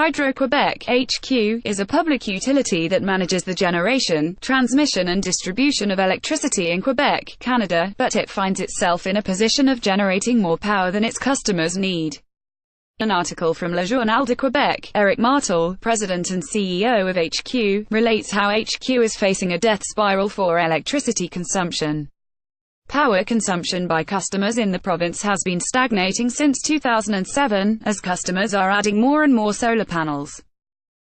Hydro-Quebec (HQ) is a public utility that manages the generation, transmission and distribution of electricity in Quebec, Canada, but it finds itself in a position of generating more power than its customers need. An article from Le Journal de Québec, Eric Martel, president and CEO of HQ, relates how HQ is facing a death spiral for electricity consumption. Power consumption by customers in the province has been stagnating since 2007, as customers are adding more and more solar panels.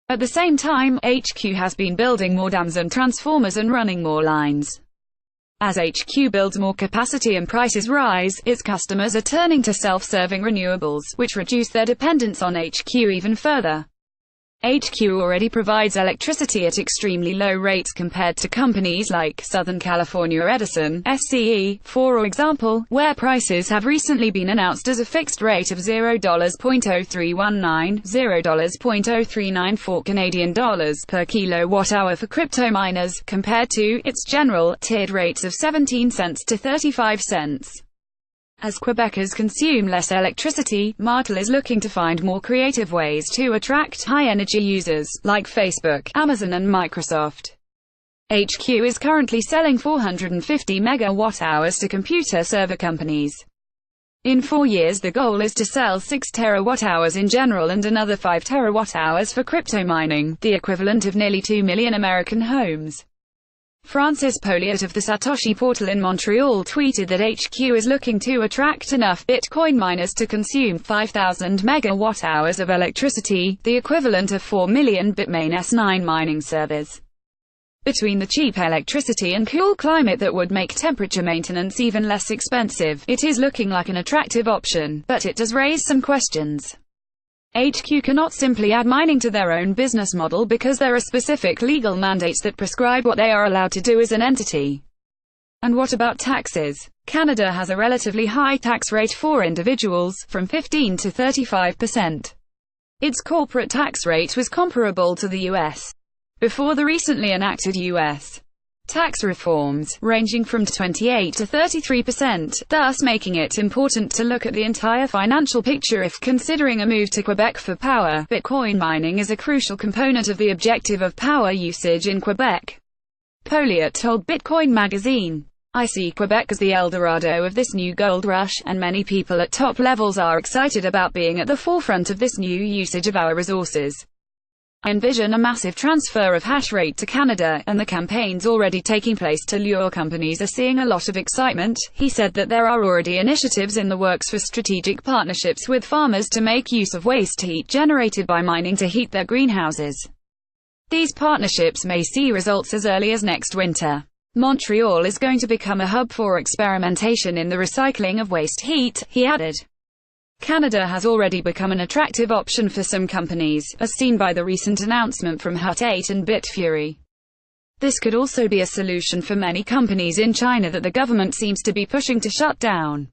At the same time, HQ has been building more dams and transformers and running more lines. As HQ builds more capacity and prices rise, its customers are turning to self-serving renewables, which reduce their dependence on HQ even further. HQ already provides electricity at extremely low rates compared to companies like Southern California Edison, SCE, for example, where prices have recently been announced as a fixed rate of $0.0319, $0.0394 Canadian dollars per kilowatt-hour for crypto miners, compared to its general, tiered rates of 17 cents to 35 cents. As Quebecers consume less electricity, Martel is looking to find more creative ways to attract high-energy users, like Facebook, Amazon and Microsoft. HQ is currently selling 450 megawatt-hours to computer server companies. In 4 years the goal is to sell 6 terawatt-hours in general and another 5 terawatt-hours for crypto mining, the equivalent of nearly 2 million American homes. Francis Poliot of the Satoshi portal in Montreal tweeted that HQ is looking to attract enough Bitcoin miners to consume 5,000 megawatt-hours of electricity, the equivalent of 4 million Bitmain S9 mining servers. Between the cheap electricity and cool climate that would make temperature maintenance even less expensive, it is looking like an attractive option, but it does raise some questions. HQ cannot simply add mining to their own business model because there are specific legal mandates that prescribe what they are allowed to do as an entity. And what about taxes? Canada has a relatively high tax rate for individuals, from 15 to 35%. Its corporate tax rate was comparable to the US before the recently enacted US tax reforms, ranging from 28 to 33%, thus making it important to look at the entire financial picture if considering a move to Quebec for power. Bitcoin mining is a crucial component of the objective of power usage in Quebec. Poliot told Bitcoin magazine, "I see Quebec as the El Dorado of this new gold rush, and many people at top levels are excited about being at the forefront of this new usage of our resources. I envision a massive transfer of hash rate to Canada, and the campaigns already taking place to lure companies are seeing a lot of excitement." He said that there are already initiatives in the works for strategic partnerships with farmers to make use of waste heat generated by mining to heat their greenhouses. These partnerships may see results as early as next winter. Montreal is going to become a hub for experimentation in the recycling of waste heat, he added. Canada has already become an attractive option for some companies, as seen by the recent announcement from Hut 8 and Bitfury. This could also be a solution for many companies in China that the government seems to be pushing to shut down.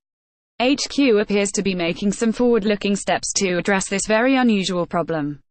HQ appears to be making some forward-looking steps to address this very unusual problem.